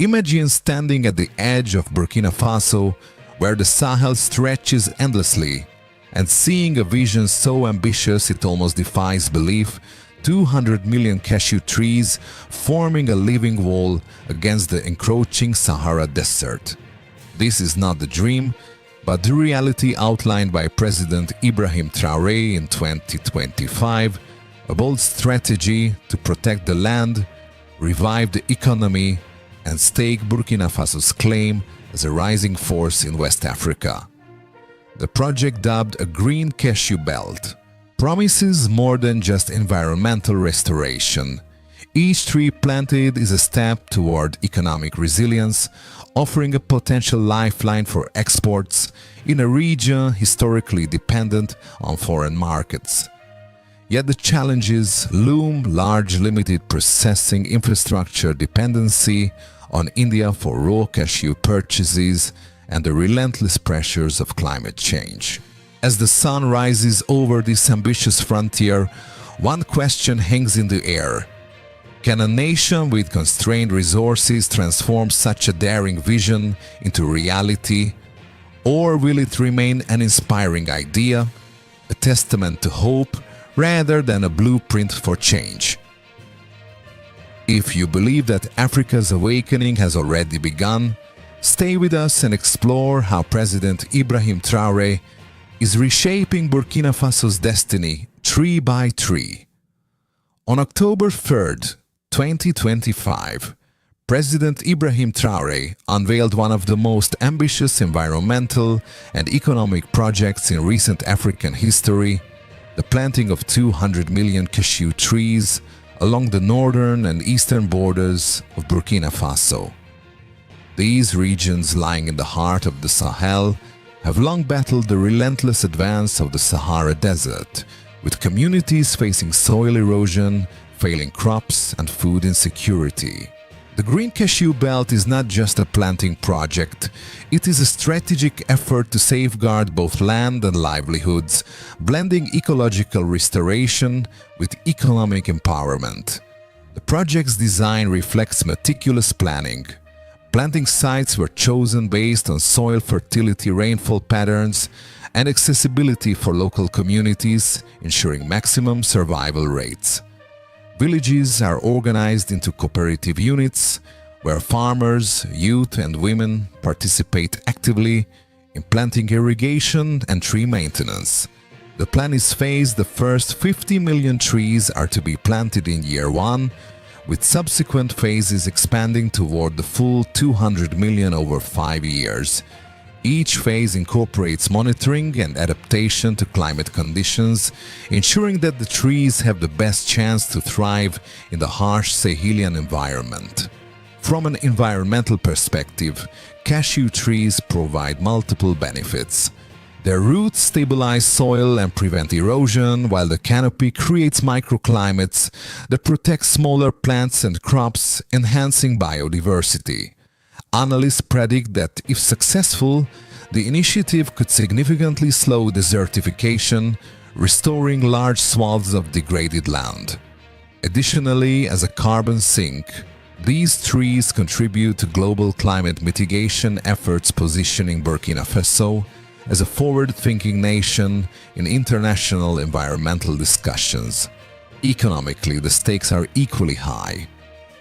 Imagine standing at the edge of Burkina Faso, where the Sahel stretches endlessly, and seeing a vision so ambitious it almost defies belief: 200 million cashew trees forming a living wall against the encroaching Sahara Desert. This is not the dream, but the reality outlined by President Ibrahim Traoré in 2025, a bold strategy to protect the land, revive the economy, and stake Burkina Faso's claim as a rising force in West Africa. The project, dubbed a Green Cashew Belt, promises more than just environmental restoration. Each tree planted is a step toward economic resilience, offering a potential lifeline for exports in a region historically dependent on foreign markets. Yet the challenges loom: large limited processing infrastructure dependency on India for raw cashew purchases and the relentless pressures of climate change. As the sun rises over this ambitious frontier, one question hangs in the air. Can a nation with constrained resources transform such a daring vision into reality, or will it remain an inspiring idea, a testament to hope, rather than a blueprint for change? If you believe that Africa's awakening has already begun, stay with us and explore how President Ibrahim Traoré is reshaping Burkina Faso's destiny tree by tree. On October 3rd, 2025, President Ibrahim Traoré unveiled one of the most ambitious environmental and economic projects in recent African history: the planting of 200 million cashew trees along the northern and eastern borders of Burkina Faso. These regions, lying in the heart of the Sahel, have long battled the relentless advance of the Sahara Desert, with communities facing soil erosion, failing crops, and food insecurity. The Green Cashew Belt is not just a planting project, it is a strategic effort to safeguard both land and livelihoods, blending ecological restoration with economic empowerment. The project's design reflects meticulous planning. Planting sites were chosen based on soil fertility, rainfall patterns, and accessibility for local communities, ensuring maximum survival rates. Villages are organized into cooperative units, where farmers, youth, and women participate actively in planting, irrigation, and tree maintenance. The plan is phased. The first 50 million trees are to be planted in year 1, with subsequent phases expanding toward the full 200 million over 5 years. Each phase incorporates monitoring and adaptation to climate conditions, ensuring that the trees have the best chance to thrive in the harsh Sahelian environment. From an environmental perspective, cashew trees provide multiple benefits. Their roots stabilize soil and prevent erosion, while the canopy creates microclimates that protect smaller plants and crops, enhancing biodiversity. Analysts predict that, if successful, the initiative could significantly slow desertification, restoring large swaths of degraded land. Additionally, as a carbon sink, these trees contribute to global climate mitigation efforts, positioning Burkina Faso as a forward-thinking nation in international environmental discussions. Economically, the stakes are equally high.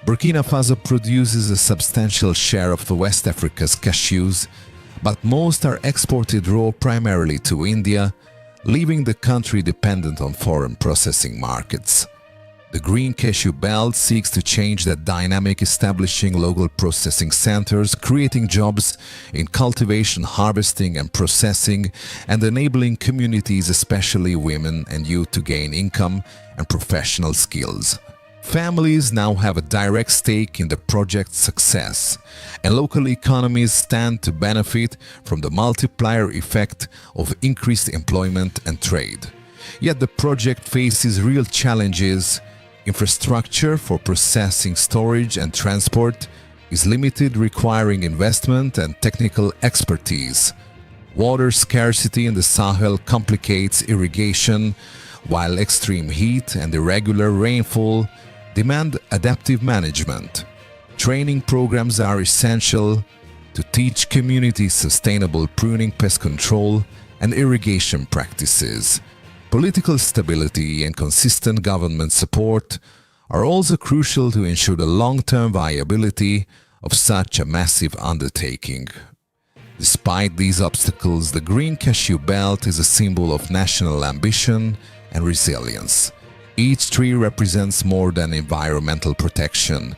Burkina Faso produces a substantial share of the West Africa's cashews, but most are exported raw primarily to India, leaving the country dependent on foreign processing markets. The Green Cashew Belt seeks to change that dynamic, establishing local processing centers, creating jobs in cultivation, harvesting, and processing, and enabling communities, especially women and youth, to gain income and professional skills. Families now have a direct stake in the project's success, and local economies stand to benefit from the multiplier effect of increased employment and trade. Yet the project faces real challenges. Infrastructure for processing, storage, and transport is limited, requiring investment and technical expertise. Water scarcity in the Sahel complicates irrigation, while extreme heat and irregular rainfall demand adaptive management. Training programs are essential to teach communities sustainable pruning, pest control, and irrigation practices. Political stability and consistent government support are also crucial to ensure the long-term viability of such a massive undertaking. Despite these obstacles, the Green Cashew Belt is a symbol of national ambition and resilience. Each tree represents more than environmental protection.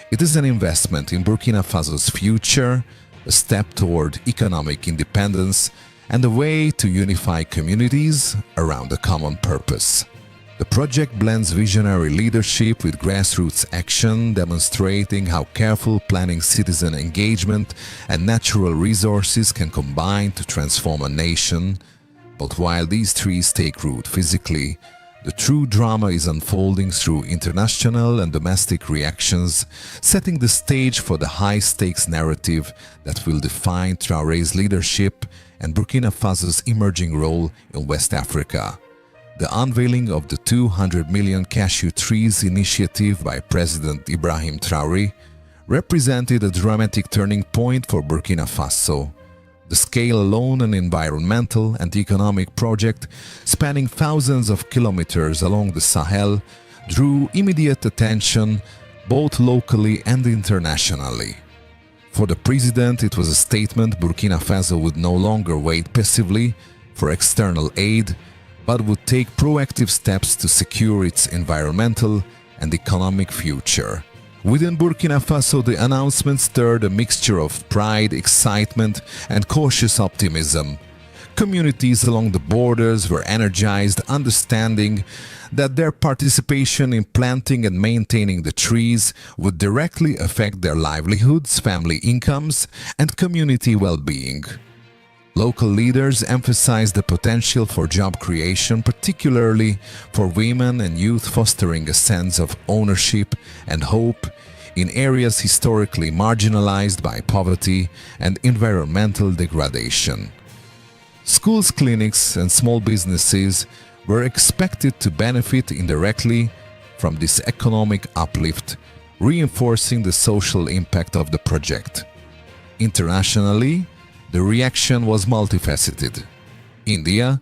It is an investment in Burkina Faso's future, a step toward economic independence, and a way to unify communities around a common purpose. The project blends visionary leadership with grassroots action, demonstrating how careful planning, citizen engagement, and natural resources can combine to transform a nation. But while these trees take root physically, the true drama is unfolding through international and domestic reactions, setting the stage for the high-stakes narrative that will define Traoré's leadership and Burkina Faso's emerging role in West Africa. The unveiling of the 200 million cashew trees initiative by President Ibrahim Traoré represented a dramatic turning point for Burkina Faso. The scale alone, an environmental and economic project spanning thousands of kilometers along the Sahel, drew immediate attention both locally and internationally. For the president, it was a statement Burkina Faso would no longer wait passively for external aid, but would take proactive steps to secure its environmental and economic future. Within Burkina Faso, the announcement stirred a mixture of pride, excitement, and cautious optimism. Communities along the borders were energized, understanding that their participation in planting and maintaining the trees would directly affect their livelihoods, family incomes, and community well-being. Local leaders emphasized the potential for job creation, particularly for women and youth, fostering a sense of ownership and hope in areas historically marginalized by poverty and environmental degradation. Schools, clinics, and small businesses were expected to benefit indirectly from this economic uplift, reinforcing the social impact of the project. Internationally, the reaction was multifaceted. India,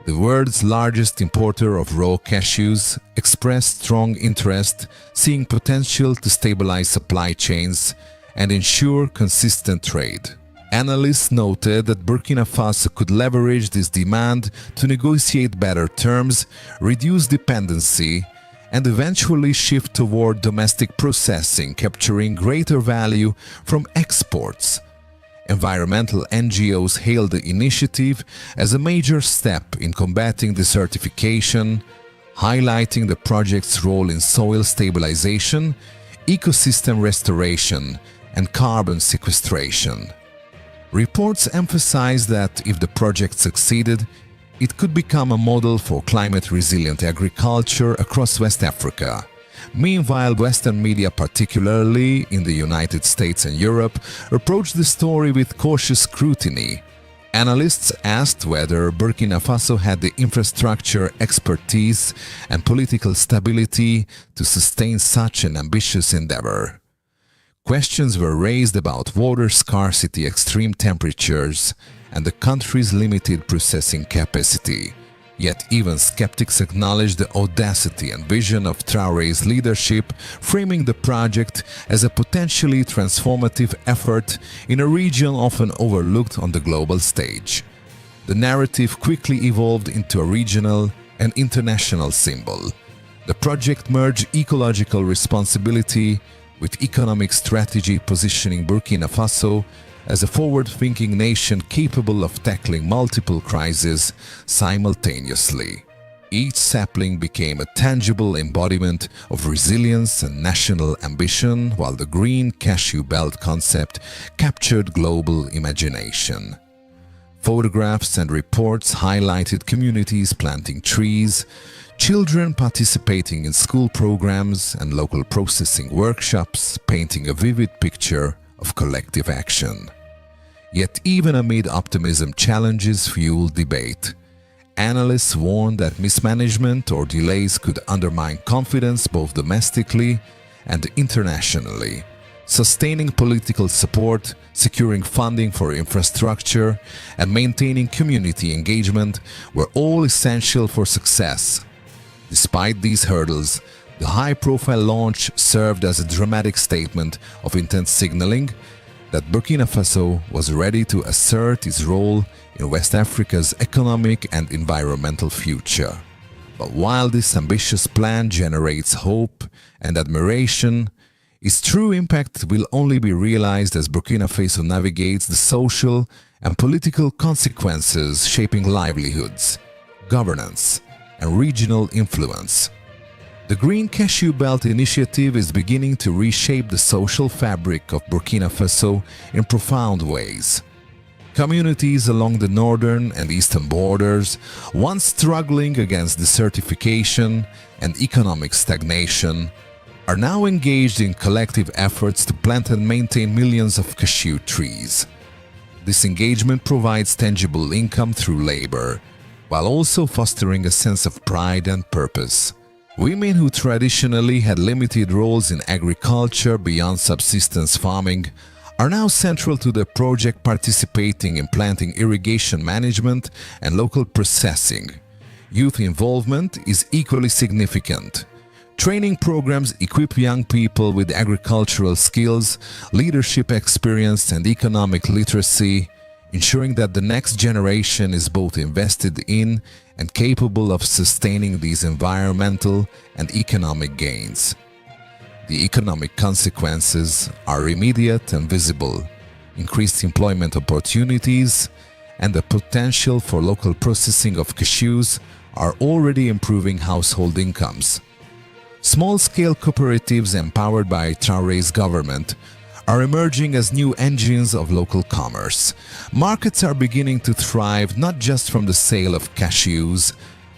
the world's largest importer of raw cashews, expressed strong interest, seeing potential to stabilize supply chains and ensure consistent trade. Analysts noted that Burkina Faso could leverage this demand to negotiate better terms, reduce dependency, and eventually shift toward domestic processing, capturing greater value from exports. Environmental NGOs hailed the initiative as a major step in combating desertification, highlighting the project's role in soil stabilization, ecosystem restoration, and carbon sequestration. Reports emphasized that if the project succeeded, it could become a model for climate-resilient agriculture across West Africa. Meanwhile, Western media, particularly in the United States and Europe, approached the story with cautious scrutiny. Analysts asked whether Burkina Faso had the infrastructure, expertise, and political stability to sustain such an ambitious endeavor. Questions were raised about water scarcity, extreme temperatures, and the country's limited processing capacity. Yet even skeptics acknowledged the audacity and vision of Traoré's leadership, framing the project as a potentially transformative effort in a region often overlooked on the global stage. The narrative quickly evolved into a regional and international symbol. The project merged ecological responsibility with economic strategy, positioning Burkina Faso as a forward-thinking nation capable of tackling multiple crises simultaneously. Each sapling became a tangible embodiment of resilience and national ambition, while the Green Cashew Belt concept captured global imagination. Photographs and reports highlighted communities planting trees, children participating in school programs, and local processing workshops, painting a vivid picture of collective action. Yet even amid optimism, challenges fueled debate. Analysts warned that mismanagement or delays could undermine confidence both domestically and internationally. Sustaining political support, securing funding for infrastructure, and maintaining community engagement were all essential for success. Despite these hurdles, the high-profile launch served as a dramatic statement of intent signaling that Burkina Faso was ready to assert its role in West Africa's economic and environmental future. But while this ambitious plan generates hope and admiration, its true impact will only be realized as Burkina Faso navigates the social and political consequences shaping livelihoods, governance, and regional influence. The Green Cashew Belt initiative is beginning to reshape the social fabric of Burkina Faso in profound ways. Communities along the northern and eastern borders, once struggling against desertification and economic stagnation, are now engaged in collective efforts to plant and maintain millions of cashew trees. This engagement provides tangible income through labor, while also fostering a sense of pride and purpose. Women who traditionally had limited roles in agriculture beyond subsistence farming are now central to the project, participating in planting, irrigation management, and local processing. Youth involvement is equally significant. Training programs equip young people with agricultural skills, leadership experience, and economic literacy, ensuring that the next generation is both invested in and capable of sustaining these environmental and economic gains. The economic consequences are immediate and visible. Increased employment opportunities and the potential for local processing of cashews are already improving household incomes. Small-scale cooperatives empowered by Traoré's government are emerging as new engines of local commerce. Markets are beginning to thrive not just from the sale of cashews,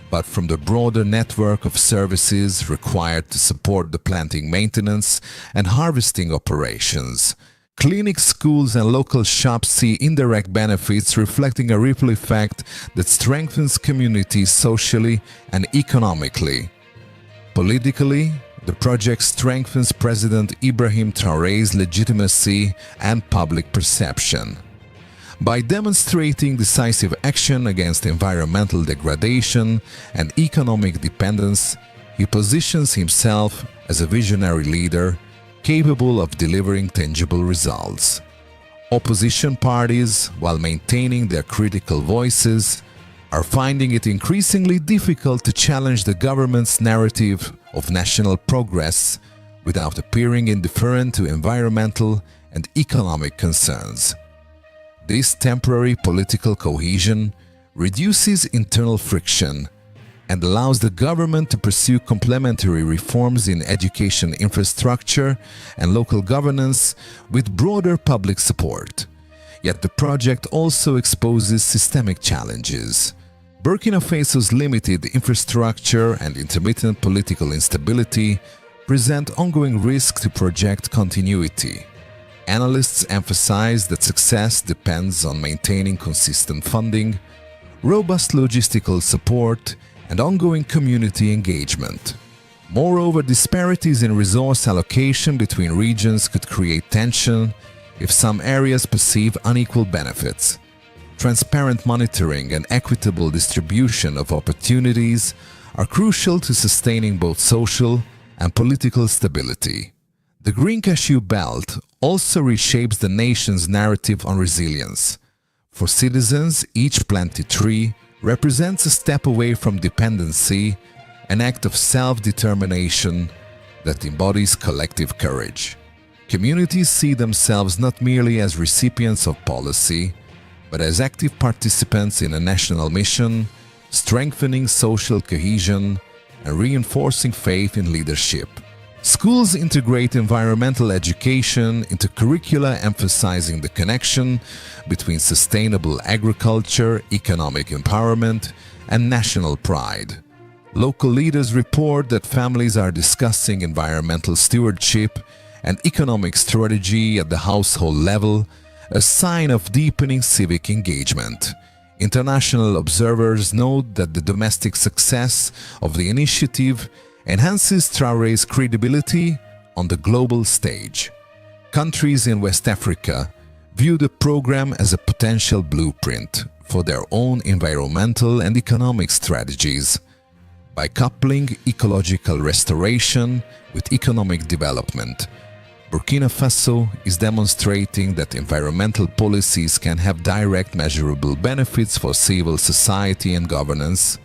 but from the broader network of services required to support the planting, maintenance, and harvesting operations. Clinics, schools, and local shops see indirect benefits, reflecting a ripple effect that strengthens communities socially and economically. Politically, the project strengthens President Ibrahim Traoré's legitimacy and public perception. By demonstrating decisive action against environmental degradation and economic dependence, he positions himself as a visionary leader capable of delivering tangible results. Opposition parties, while maintaining their critical voices, are finding it increasingly difficult to challenge the government's narrative of national progress without appearing indifferent to environmental and economic concerns. This temporary political cohesion reduces internal friction and allows the government to pursue complementary reforms in education infrastructure and local governance with broader public support. Yet the project also exposes systemic challenges. Burkina Faso's limited infrastructure and intermittent political instability present ongoing risk to project continuity. Analysts emphasize that success depends on maintaining consistent funding, robust logistical support, and ongoing community engagement. Moreover, disparities in resource allocation between regions could create tension if some areas perceive unequal benefits. Transparent monitoring and equitable distribution of opportunities are crucial to sustaining both social and political stability. The Green Cashew Belt also reshapes the nation's narrative on resilience. For citizens, each planted tree represents a step away from dependency, an act of self-determination that embodies collective courage. Communities see themselves not merely as recipients of policy, but as active participants in a national mission, strengthening social cohesion and reinforcing faith in leadership. Schools integrate environmental education into curricula, emphasizing the connection between sustainable agriculture, economic empowerment, and national pride. Local leaders report that families are discussing environmental stewardship and economic strategy at the household level, a sign of deepening civic engagement. International observers note that the domestic success of the initiative enhances Traoré's credibility on the global stage. Countries in West Africa view the program as a potential blueprint for their own environmental and economic strategies. By coupling ecological restoration with economic development, Burkina Faso is demonstrating that environmental policies can have direct measurable benefits for civil society and governance.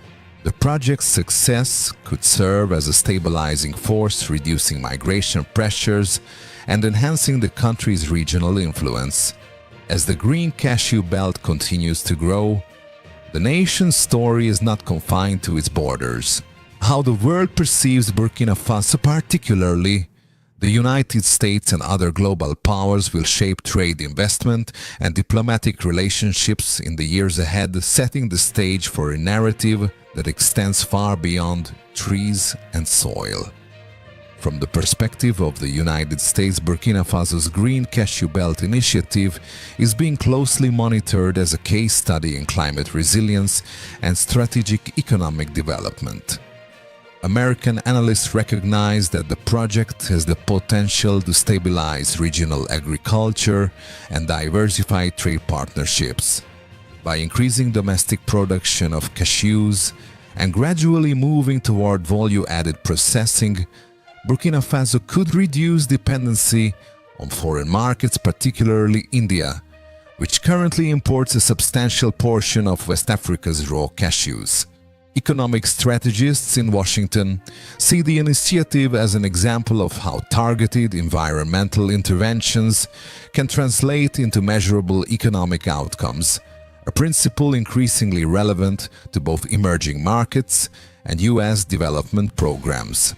The project's success could serve as a stabilizing force, reducing migration pressures and enhancing the country's regional influence. As the Green Cashew Belt continues to grow, the nation's story is not confined to its borders. How the world perceives Burkina Faso, particularly the United States and other global powers, will shape trade, investment, and diplomatic relationships in the years ahead, setting the stage for a narrative that extends far beyond trees and soil. From the perspective of the United States, Burkina Faso's Green Cashew Belt initiative is being closely monitored as a case study in climate resilience and strategic economic development. American analysts recognize that the project has the potential to stabilize regional agriculture and diversify trade partnerships. By increasing domestic production of cashews and gradually moving toward value-added processing, Burkina Faso could reduce dependency on foreign markets, particularly India, which currently imports a substantial portion of West Africa's raw cashews. Economic strategists in Washington see the initiative as an example of how targeted environmental interventions can translate into measurable economic outcomes, a principle increasingly relevant to both emerging markets and U.S. development programs.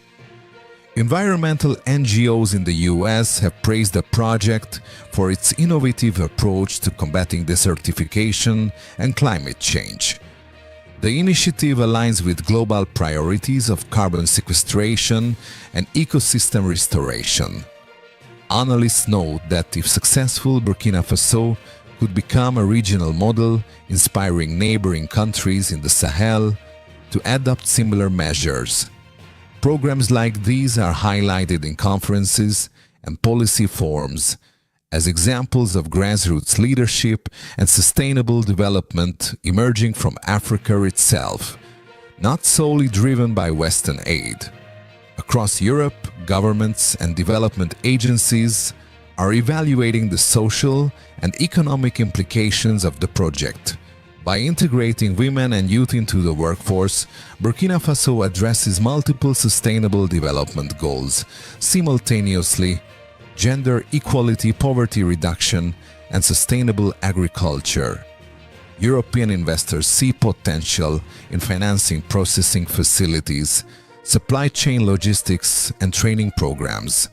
Environmental NGOs in the US have praised the project for its innovative approach to combating desertification and climate change. The initiative aligns with global priorities of carbon sequestration and ecosystem restoration. Analysts note that if successful, Burkina Faso could become a regional model, inspiring neighboring countries in the Sahel to adopt similar measures. Programs like these are highlighted in conferences and policy forums as examples of grassroots leadership and sustainable development emerging from Africa itself, not solely driven by Western aid. Across Europe, governments and development agencies are evaluating the social and economic implications of the project. By integrating women and youth into the workforce, Burkina Faso addresses multiple sustainable development goals simultaneously: gender equality, poverty reduction, and sustainable agriculture. European investors see potential in financing processing facilities, supply chain logistics, and training programs.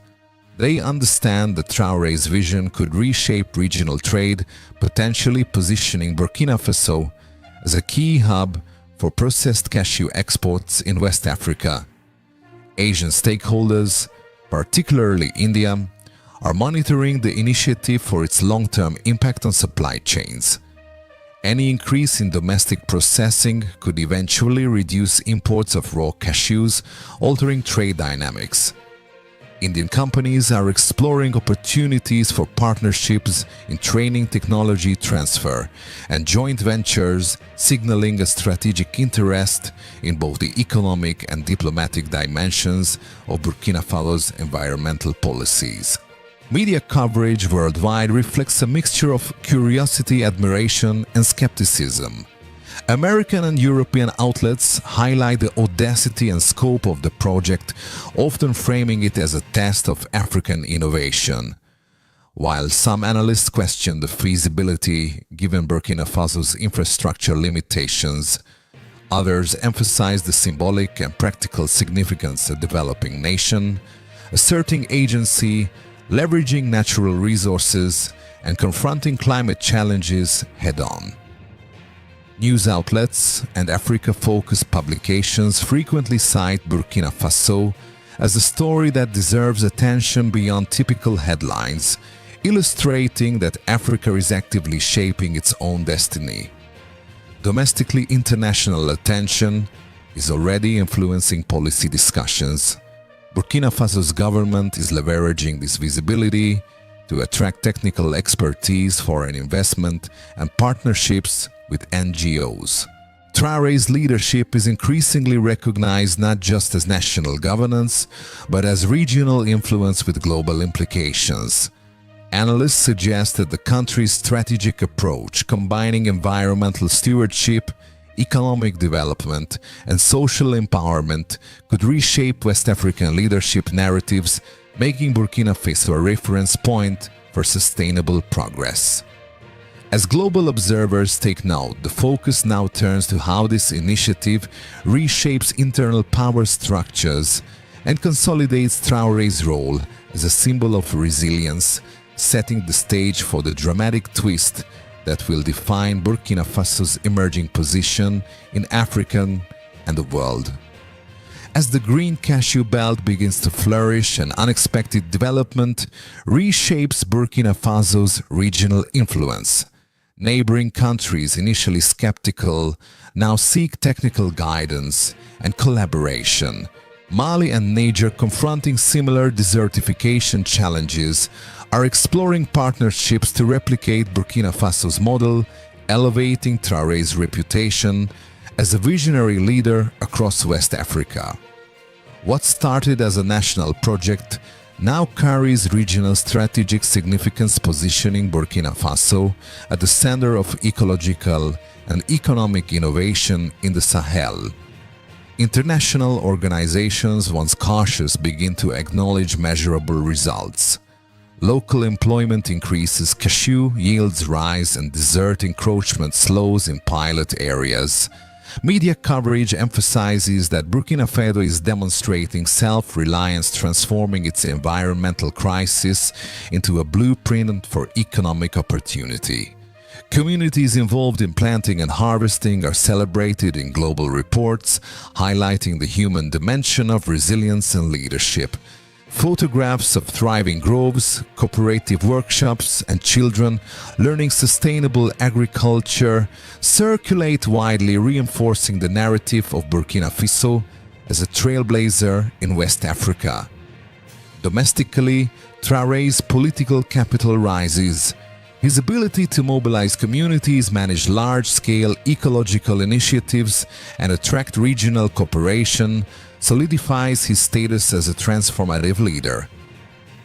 They understand that Traoré's vision could reshape regional trade, potentially positioning Burkina Faso as a key hub for processed cashew exports in West Africa. Asian stakeholders, particularly India, are monitoring the initiative for its long-term impact on supply chains. Any increase in domestic processing could eventually reduce imports of raw cashews, altering trade dynamics. Indian companies are exploring opportunities for partnerships in training, technology transfer, and joint ventures, signaling a strategic interest in both the economic and diplomatic dimensions of Burkina Faso's environmental policies. Media coverage worldwide reflects a mixture of curiosity, admiration, and skepticism. American and European outlets highlight the audacity and scope of the project, often framing it as a test of African innovation. While some analysts question the feasibility given Burkina Faso's infrastructure limitations, others emphasize the symbolic and practical significance of a developing nation, asserting agency, leveraging natural resources, and confronting climate challenges head-on. News outlets and Africa-focused publications frequently cite Burkina Faso as a story that deserves attention beyond typical headlines, illustrating that Africa is actively shaping its own destiny. Domestically, international attention is already influencing policy discussions. Burkina Faso's government is leveraging this visibility to attract technical expertise, foreign investment, and partnerships with NGOs. Traoré's leadership is increasingly recognized not just as national governance, but as regional influence with global implications. Analysts suggest that the country's strategic approach, combining environmental stewardship, economic development, and social empowerment, could reshape West African leadership narratives, making Burkina Faso a reference point for sustainable progress. As global observers take note, the focus now turns to how this initiative reshapes internal power structures and consolidates Traoré's role as a symbol of resilience, setting the stage for the dramatic twist that will define Burkina Faso's emerging position in Africa and the world. As the Green Cashew Belt begins to flourish, an unexpected development reshapes Burkina Faso's regional influence. Neighboring countries, initially skeptical, now seek technical guidance and collaboration. Mali and Niger, confronting similar desertification challenges, are exploring partnerships to replicate Burkina Faso's model, elevating Traoré's reputation as a visionary leader across West Africa. What started as a national project now carries regional strategic significance, positioning Burkina Faso at the center of ecological and economic innovation in the Sahel. International organizations, once cautious, begin to acknowledge measurable results. Local employment increases, cashew yields rise, and desert encroachment slows in pilot areas. Media coverage emphasizes that Burkina Faso is demonstrating self-reliance, transforming its environmental crisis into a blueprint for economic opportunity. Communities involved in planting and harvesting are celebrated in global reports, highlighting the human dimension of resilience and leadership. Photographs of thriving groves, cooperative workshops, and children learning sustainable agriculture circulate widely, reinforcing the narrative of Burkina Faso as a trailblazer in West Africa. Domestically, Traoré's political capital rises. His ability to mobilize communities, manage large-scale ecological initiatives, and attract regional cooperation solidifies his status as a transformative leader.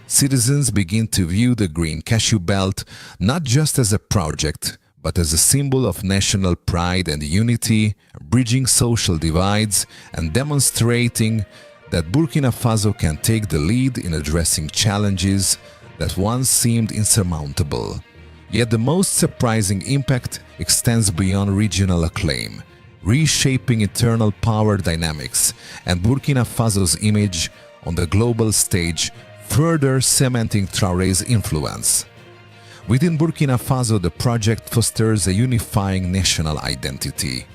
Citizens begin to view the Green Cashew Belt not just as a project, but as a symbol of national pride and unity, bridging social divides and demonstrating that Burkina Faso can take the lead in addressing challenges that once seemed insurmountable. Yet the most surprising impact extends beyond regional acclaim, reshaping internal power dynamics and Burkina Faso's image on the global stage, further cementing Traoré's influence. Within Burkina Faso, the project fosters a unifying national identity.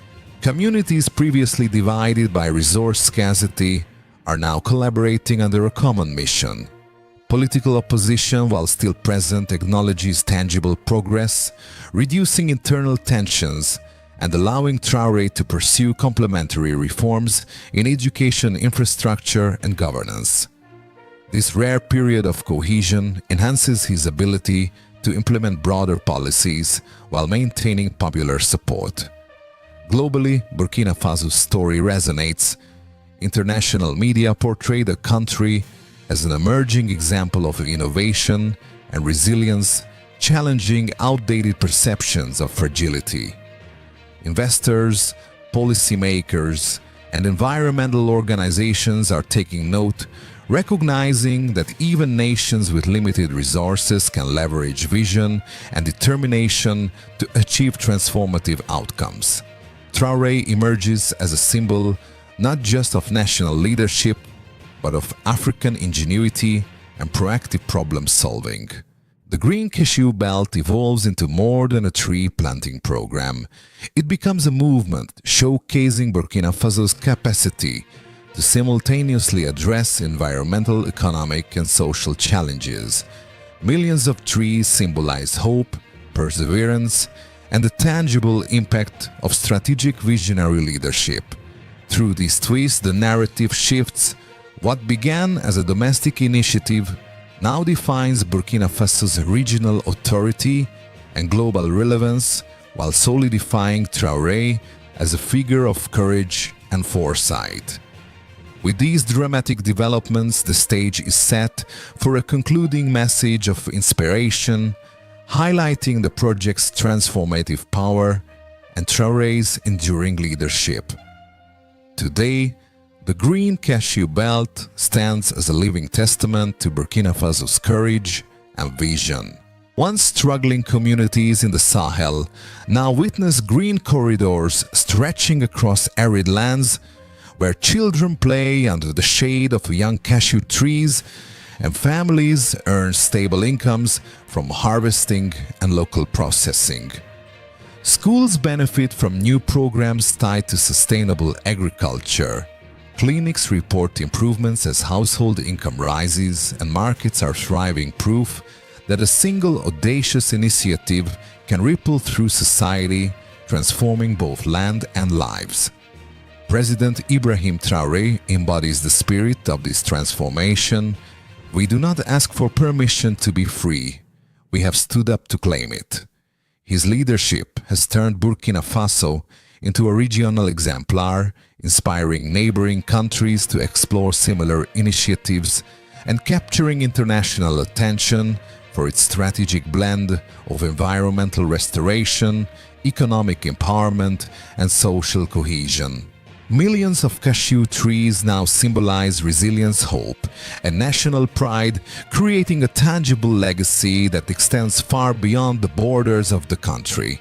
Communities previously divided by resource scarcity are now collaborating under a common mission. Political opposition, while still present, acknowledges tangible progress, reducing internal tensions and allowing Traoré to pursue complementary reforms in education, infrastructure, and governance. This rare period of cohesion enhances his ability to implement broader policies while maintaining popular support. Globally, Burkina Faso's story resonates. International media portray the country as an emerging example of innovation and resilience, challenging outdated perceptions of fragility. Investors, policymakers, and environmental organizations are taking note, recognizing that even nations with limited resources can leverage vision and determination to achieve transformative outcomes. Traoré emerges as a symbol not just of national leadership, but of African ingenuity and proactive problem-solving. The Green Cashew Belt evolves into more than a tree planting program. It becomes a movement showcasing Burkina Faso's capacity to simultaneously address environmental, economic, and social challenges. Millions of trees symbolize hope, perseverance, and the tangible impact of strategic visionary leadership. Through this twist, the narrative shifts. What began as a domestic initiative now defines Burkina Faso's regional authority and global relevance, while solidifying Traoré as a figure of courage and foresight. With these dramatic developments, the stage is set for a concluding message of inspiration, highlighting the project's transformative power and Traoré's enduring leadership. Today, the Green Cashew Belt stands as a living testament to Burkina Faso's courage and vision. Once struggling communities in the Sahel now witness green corridors stretching across arid lands where children play under the shade of young cashew trees and families earn stable incomes from harvesting and local processing. Schools benefit from new programs tied to sustainable agriculture. Clinics report improvements as household income rises, and markets are thriving, proof that a single audacious initiative can ripple through society, transforming both land and lives. President Ibrahim Traoré embodies the spirit of this transformation. We do not ask for permission to be free. We have stood up to claim it. His leadership has turned Burkina Faso into a regional exemplar, inspiring neighboring countries to explore similar initiatives and capturing international attention for its strategic blend of environmental restoration, economic empowerment, and social cohesion. Millions of cashew trees now symbolize resilience, hope, and national pride, creating a tangible legacy that extends far beyond the borders of the country.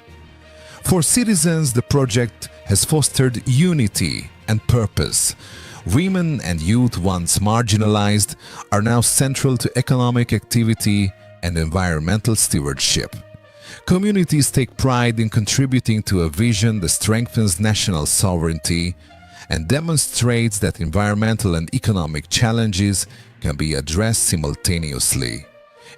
For citizens, the project has fostered unity and purpose. Women and youth, once marginalized, are now central to economic activity and environmental stewardship. Communities take pride in contributing to a vision that strengthens national sovereignty and demonstrates that environmental and economic challenges can be addressed simultaneously.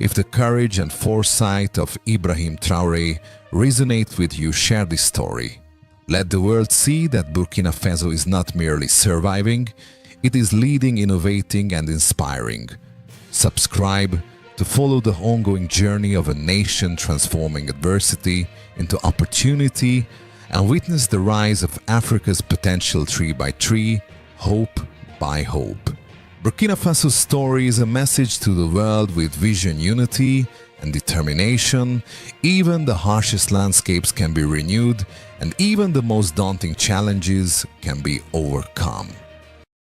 If the courage and foresight of Ibrahim Traoré resonate with you, share this story. Let the world see that Burkina Faso is not merely surviving, it is leading, innovating, and inspiring. Subscribe to follow the ongoing journey of a nation transforming adversity into opportunity and witness the rise of Africa's potential tree by tree, hope by hope. Burkina Faso's story is a message to the world with vision, unity, and determination. Even the harshest landscapes can be renewed, and even the most daunting challenges can be overcome.